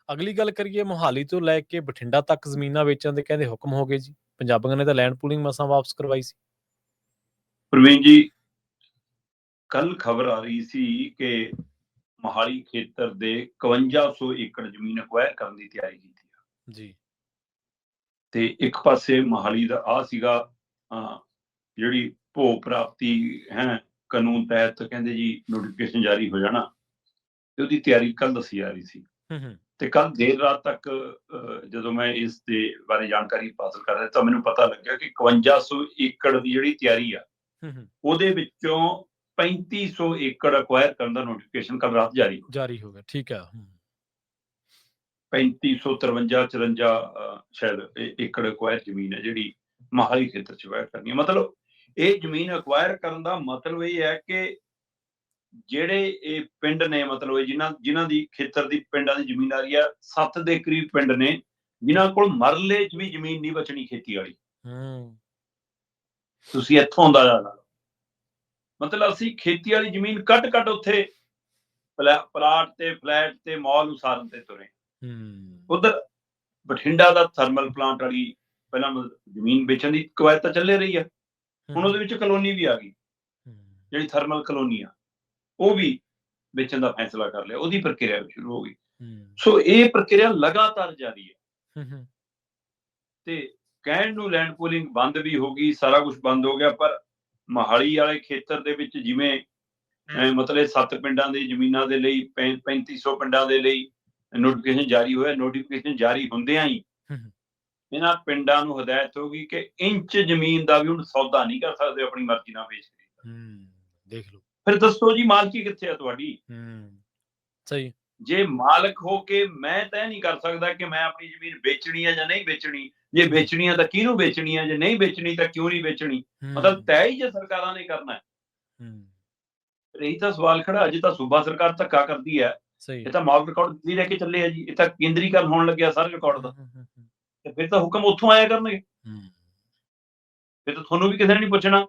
ਅਗਲੀ ਗੱਲ ਕਰੀਏ, ਮੋਹਾਲੀ ਤੋਂ ਲੈ ਕੇ ਬਠਿੰਡਾ ਤੱਕ ਜ਼ਮੀਨਾਂ ਵੇਚਣ ਦੇ ਕਹਿੰਦੇ ਹੁਕਮ ਹੋ ਗਏ ਜੀ। ਪੰਜਾਬੀਆਂ ਨੇ ਤਾਂ ਲੈਂਡ ਪੂਲਿੰਗ ਮਸਾਂ ਵਾਪਸ ਕਰਵਾਈ ਸੀ। ਪ੍ਰਵੀਨ ਜੀ, ਕੱਲ ਖਬਰ ਆ ਰਹੀ ਸੀ ਕਿ ਮੋਹਾਲੀ ਖੇਤਰ ਦੇ 5100 ਏਕੜ ਜ਼ਮੀਨ ਅਕਵਾਇਰ ਕਰਨ ਦੀ ਤਿਆਰੀ ਕੀਤੀ ਆ ਜੀ। ਤੇ ਇੱਕ ਪਾਸੇ ਮੋਹਾਲੀ ਦਾ ਆ ਸੀਗਾ ਜਿਹੜੀ ਭੂ ਪ੍ਰਾਪਤੀ ਹੈ ਕਾਨੂੰਨ ਤਹਿਤ ਕਹਿੰਦੇ ਜੀ ਨੋਟੀਫਿਕੇਸ਼ਨ ਜਾਰੀ ਹੋ ਜਾਣਾ, ਤੇ ਉਹਦੀ ਤਿਆਰੀ ਕੱਲ ਦੱਸੀ ਜਾ ਰਹੀ ਸੀ। ਤੇ ਕੱਲ ਦੇਰ ਰਾਤ ਤੱਕ ਜਦੋਂ ਮੈਂ ਇਸ ਦੇ ਬਾਰੇ ਜਾਣਕਾਰੀ ਹਾਸਲ ਕਰ ਰਿਹਾ ਤਾਂ ਮੈਨੂੰ ਪਤਾ ਲੱਗਿਆ ਕਿ 5100 ਏਕੜ ਦੀ ਜਿਹੜੀ ਤਿਆਰੀ ਆ ਉਹਦੇ ਵਿੱਚੋਂ 3500 ਏਕੜ ਅਕਵਾਇਰ ਕਰਨ ਦਾ ਨੋਟੀਫਿਕੇਸ਼ਨ ਕੱਲ ਰਾਤ ਜਾਰੀ ਹੋ ਗਿਆ। ਠੀਕ ਹੈ। 3553 54 ਸ਼ਾਇਦ ਏਕੜ ਅਕਵਾਇਰ ਜ਼ਮੀਨ ਹੈ ਜਿਹੜੀ ਮੋਹਾਲੀ ਖੇਤਰ ਚ ਅਕਵਾਇਰ ਕਰਨੀ ਹੈ। ਮਤਲਬ ਇਹ ਜ਼ਮੀਨ ਅਕਵਾਇਰ ਕਰਨ ਦਾ ਮਤਲਬ ਇਹ ਹੈ ਕਿ ਜਿਹੜੇ ਇਹ ਪਿੰਡ ਨੇ, ਮਤਲਬ ਜਿਨ੍ਹਾਂ ਦੀ ਖੇਤਰ ਦੀ ਪਿੰਡਾਂ ਦੀ ਜ਼ਮੀਨਦਾਰੀ ਆ, 7 ਦੇ ਕਰੀਬ ਪਿੰਡ ਨੇ ਜਿਨ੍ਹਾਂ ਕੋਲ ਮਰਲੇ 'ਚ ਵੀ ਜ਼ਮੀਨ ਨਹੀਂ ਬਚਣੀ ਖੇਤੀ ਵਾਲੀ। ਤੁਸੀਂ ਇੱਥੋਂ ਅੰਦਾਜ਼ਾ ਲਾ ਲਓ। ਮਤਲਬ ਅਸੀਂ ਖੇਤੀ ਵਾਲੀ ਜ਼ਮੀਨ ਕੱਟ ਉੱਥੇ ਪਲਾਟ ਤੇ ਫਲੈਟ ਤੇ ਮਾਲ ਉਸਾਰਨ ਤੇ ਤੁਰੇ। ਉਧਰ ਬਠਿੰਡਾ ਦਾ ਥਰਮਲ ਪਲਾਂਟ ਵਾਲੀ ਪਹਿਲਾਂ ਜ਼ਮੀਨ ਵੇਚਣ ਦੀ ਕਵਾਇਦ ਤਾਂ ਚੱਲੇ ਰਹੀ ਆ, ਹੁਣ ਉਹਦੇ ਵਿੱਚ ਕਲੋਨੀ ਵੀ ਆ ਗਈ, ਜਿਹੜੀ ਥਰਮਲ ਕਲੋਨੀ ਆ ਉਹ ਵੀ ਵੇਚਣ ਦਾ ਫੈਸਲਾ ਕਰ ਲਿਆ, ਉਹਦੀ ਪ੍ਰਕਿਰਿਆ ਸ਼ੁਰੂ ਹੋ ਗਈ। ਸੋ ਇਹ ਪ੍ਰਕਿਰਿਆ ਲਗਾਤਾਰ ਜਾਰੀ ਹੈ ਤੇ ਕਹਿਣ ਨੂੰ ਲੈਂਡ ਪੂਲਿੰਗ ਬੰਦ ਵੀ ਹੋ ਗਈ, ਸਾਰਾ ਕੁਝ ਬੰਦ ਹੋ ਗਿਆ, ਪਰ ਮੋਹਾਲੀ ਵਾਲੇ ਖੇਤਰ ਦੇ ਵਿੱਚ ਜਿਵੇਂ ਮਤਲਬ 7 ਪਿੰਡਾਂ ਦੀ ਜ਼ਮੀਨਾਂ ਦੇ ਲਈ 3500 ਪਿੰਡਾਂ ਦੇ ਲਈ ਨੋਟੀਫਿਕੇਸ਼ਨ ਜਾਰੀ ਹੋਇਆ। ਨੋਟੀਫਿਕੇਸ਼ਨ ਜਾਰੀ ਹੁੰਦਿਆਂ ਹੀ ਇਹਨਾਂ ਪਿੰਡਾਂ ਨੂੰ ਹਦਾਇਤ ਹੋ ਗਈ ਕਿ ਇੰਚ ਜ਼ਮੀਨ ਦਾ ਵੀ ਹੁਣ ਸੌਦਾ ਨਹੀਂ ਕਰ ਸਕਦੇ, ਆਪਣੀ ਮਰਜ਼ੀ ਨਾਲ ਵੇਚ ਦੇਖ ਲਓ। ਫਿਰ ਦੱਸੋ ਜੀ ਮਾਲਕੀ ਕਿੱਥੇ ਆ ਤੁਹਾਡੀ? ਸਹੀ। ਜੇ ਮਾਲਕ ਹੋ ਕੇ ਮੈਂ ਤੈਅ ਨਹੀਂ ਕਰ ਸਕਦਾ ਕਿ ਮੈਂ ਆਪਣੀ ਜ਼ਮੀਨ ਵੇਚਣੀ ਹੈ ਜਾਂ ਨਹੀਂ ਵੇਚਣੀ, ਜੇ ਵੇਚਣੀ ਹੈ ਤਾਂ ਕਿਹਨੂੰ ਵੇਚਣੀ ਹੈ, ਜੇ ਨਹੀਂ ਵੇਚਣੀ ਤਾਂ ਕਿਉਂ ਨਹੀਂ ਵੇਚਣੀ, ਮਤਲਬ ਤੈਅ ਹੀ ਜੇ ਸਰਕਾਰਾਂ ਨੇ ਕਰਨਾ ਹੈ। ਇਹੀ ਤਾਂ ਸਵਾਲ ਖੜਾ। ਅਜੇ ਤਾਂ ਸੂਬਾ ਸਰਕਾਰ ਧੱਕਾ ਕਰਦੀ ਹੈ, ਇਹ ਤਾਂ ਮਾਲ ਰਿਕਾਰਡ ਦਿੱਲੀ ਲੈ ਕੇ ਚੱਲੇ ਆ ਜੀ, ਇਹ ਤਾਂ ਕੇਂਦਰੀਕਰਨ ਹੋਣ ਲੱਗਿਆ ਸਾਰੇ ਰਿਕਾਰਡ ਦਾ, ਤੇ ਫਿਰ ਤਾਂ ਹੁਕਮ ਉੱਥੋਂ ਆਇਆ ਕਰਨਗੇ, ਫਿਰ ਤਾਂ ਤੁਹਾਨੂੰ ਵੀ ਕਿਸੇ ਨੇ ਨਹੀਂ ਪੁੱਛਣਾ।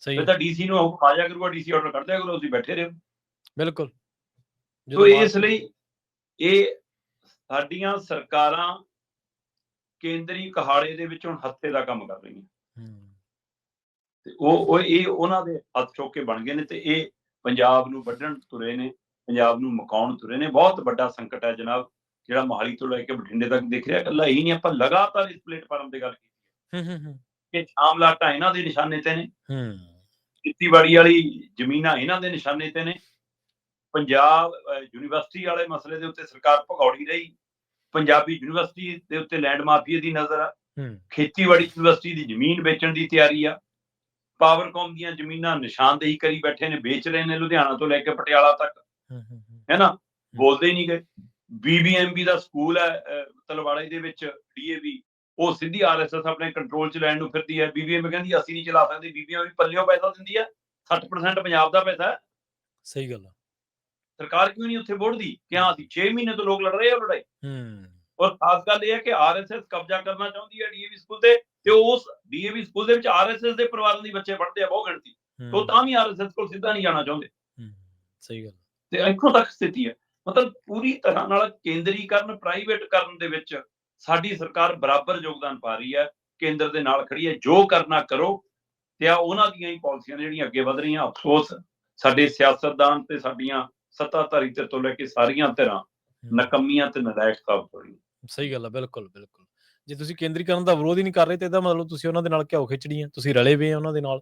ਫਿਰ ਤਾਂ ਡੀਸੀ ਨੂੰ ਹੁਕਮ ਆ ਜਾਇਆ ਕਰੂਗਾ, ਡੀਸੀ ਆਰਡਰ ਕਰ ਦਿਆ ਕਰੋ, ਤੁਸੀਂ ਬੈਠੇ ਰਹੋ। ਬਿਲਕੁਲ। ਸੋ ਇਸ ਲਈ ਇਹ ਸਾਡੀਆਂ ਸਰਕਾਰਾਂ ਕੇਂਦਰੀ ਕਹਾੜੇ ਦੇ ਵਿੱਚ ਹੁਣ ਹੱਥੇ ਦਾ ਕੰਮ ਕਰ ਰਹੀਆਂ ਤੇ ਇਹ ਉਹਨਾਂ ਦੇ ਹੱਥ ਚੁੱਕ ਕੇ ਬਣ ਗਏ ਨੇ ਤੇ ਇਹ ਪੰਜਾਬ ਨੂੰ ਵੱਢਣ ਤੁਰੇ ਨੇ, ਪੰਜਾਬ ਨੂੰ ਮਕਾਉਣ ਤੁਰੇ ਨੇ। ਬਹੁਤ ਵੱਡਾ ਸੰਕਟ ਹੈ ਜਨਾਬ, ਜਿਹੜਾ ਮੋਹਾਲੀ ਤੋਂ ਲੈ ਕੇ ਬਠਿੰਡੇ ਤੱਕ ਦਿਖ ਰਿਹਾ। ਇਕੱਲਾ ਇਹੀ ਨਹੀਂ, ਆਪਾਂ ਲਗਾਤਾਰ ਇਸ ਪਲੇਟਫਾਰਮ ਤੇ ਗੱਲ ਕੀਤੀ ਕਿ ਸ਼ਾਮਲਾਟਾਂ ਇਹਨਾਂ ਦੇ ਨਿਸ਼ਾਨੇ ਤੇ ਨੇ, ਖੇਤੀਬਾੜੀ ਵਾਲੀ ਜ਼ਮੀਨਾਂ ਇਹਨਾਂ ਦੇ ਨਿਸ਼ਾਨੇ ਤੇ ਨੇ, ਪੰਜਾਬ ਯੂਨੀਵਰਸਿਟੀ ਵਾਲੇ ਮਸਲੇ ਦੇ ਉੱਤੇ ਸਰਕਾਰ ਭਗੌੜੀ ਰਹੀ, ਪੰਜਾਬੀ ਯੂਨੀਵਰਸਿਟੀ ਦੇ ਉੱਤੇ ਲੈਂਡ ਮਾਫੀਏ ਦੀ ਨਜ਼ਰ ਆ, ਖੇਤੀਬਾੜੀ ਯੂਨੀਵਰਸਿਟੀ ਦੀ ਜ਼ਮੀਨ ਵੇਚਣ ਦੀ ਤਿਆਰੀ ਆ, ਪਾਵਰਕਾਮ ਦੀਆਂ ਜ਼ਮੀਨਾਂ ਨਿਸ਼ਾਨਦੇਹੀ ਕਰੀ ਬੈਠੇ ਨੇ, ਵੇਚ ਰਹੇ ਨੇ ਲੁਧਿਆਣਾ ਤੋਂ ਲੈ ਕੇ ਪਟਿਆਲਾ ਤੱਕ, ਹੈ ਨਾ, ਬੋਲਦੇ ਹੀ ਨਹੀਂ ਗਏ। BBMB ਦਾ ਸਕੂਲ ਹੈ ਤਲਵਾੜੇ ਦੇ ਵਿੱਚ, DAV, ਉਹ ਸਿੱਧੀ RSS ਆਪਣੇ ਕੰਟਰੋਲ 'ਚ ਲੈਣ ਨੂੰ ਫਿਰਦੀ ਹੈ। BBMB ਕਹਿੰਦੀ ਅਸੀਂ ਨਹੀਂ ਚਲਾ ਸਕਦੇ, BBMB ਪੱਲਿਓਂ ਪੈਸਾ ਦਿੰਦੀ ਹੈ, 60% ਪੰਜਾਬ ਦਾ ਪੈਸਾ ਹੈ। ਸਹੀ ਗੱਲ ਆ। ਸਰਕਾਰ ਕਿਉਂ ਨਹੀਂ ਉੱਥੇ ਵੋੜਦੀ ਕਿ ਹਾਂ ਅਸੀਂ 6 ਮਹੀਨੇ ਤੋਂ ਲੋਕ ਲੜ ਰਹੇ ਆ ਲੜਾਈ। ਔਰ ਖਾਸ ਗੱਲ ਇਹ ਹੈ ਕਿ RSS ਕਬਜ਼ਾ ਕਰਨਾ ਚਾਹੁੰਦੀ ਹੈ DAV ਸਕੂਲ ਤੇ ਉਸ DAV ਸਕੂਲ ਦੇ ਵਿੱਚ RSS ਦੇ ਪਰਿਵਾਰਾਂ ਦੇ ਬੱਚੇ ਪੜ੍ਹਦੇ ਆ, ਬਹੁਤ ਗਿਣਤੀ, ਉਹ ਤਾਂ ਵੀ RSS ਕੋਲ ਸਿੱਧਾ ਨਹੀਂ ਜਾਣਾ ਚਾਹੁੰਦੇ। ਸਹੀ ਗੱਲ। ਤੇ ਇੱਥੋਂ ਤੱਕ ਸਥਿਤੀ ਹੈ। ਮਤਲਬ ਪੂਰੀ ਤਰ੍ਹਾਂ ਨਾਲ ਕੇਂਦਰੀਕਰਨ, ਪ੍ਰਾਈਵੇਟ ਕਰਨ ਦੇ ਵਿੱਚ ਸਾਡੀ ਸਰਕਾਰ ਬਰਾਬਰ ਯੋਗਦਾਨ ਪਾ ਰਹੀ ਹੈ, ਕੇਂਦਰ ਦੇ ਨਾਲ ਖੜੀ ਹੈ। ਜੋ ਕਰਨਾ ਕਰੋ, ਤੇ ਆ ਉਹਨਾਂ ਦੀਆਂ ਹੀ ਪਾਲਿਸੀਆਂ ਜਿਹੜੀਆਂ ਅੱਗੇ ਵਧ ਰਹੀਆਂ। ਅਫਸੋਸ ਸਾਡੇ ਸਿਆਸਤਦਾਨ ਤੇ ਸਾਡੀਆਂ ਸੱਤਾਧਾਰੀ ਧਿਰ ਤੋਂ ਲੈ ਕੇ ਸਾਰੀਆਂ ਧਿਰਾਂ ਨਕੰਮੀਆਂ ਤੇ ਨਲਾਇਕ ਸਾਬਤ ਹੋ ਰਹੀਆਂ। ਸਹੀ ਗੱਲ ਆ। ਬਿਲਕੁਲ ਜੇ ਤੁਸੀਂ ਕੇਂਦਰੀਕਰਨ ਦਾ ਵਿਰੋਧ ਹੀ ਨਹੀਂ ਕਰ ਰਹੇ ਤੇ ਇਹਦਾ ਮਤਲਬ ਤੁਸੀਂ ਉਹਨਾਂ ਦੇ ਨਾਲ ਘਿਓ ਖਿਚੜੀ ਆ, ਤੁਸੀਂ ਰਲੇ ਵੇ ਆ ਉਹਨਾਂ ਦੇ ਨਾਲ।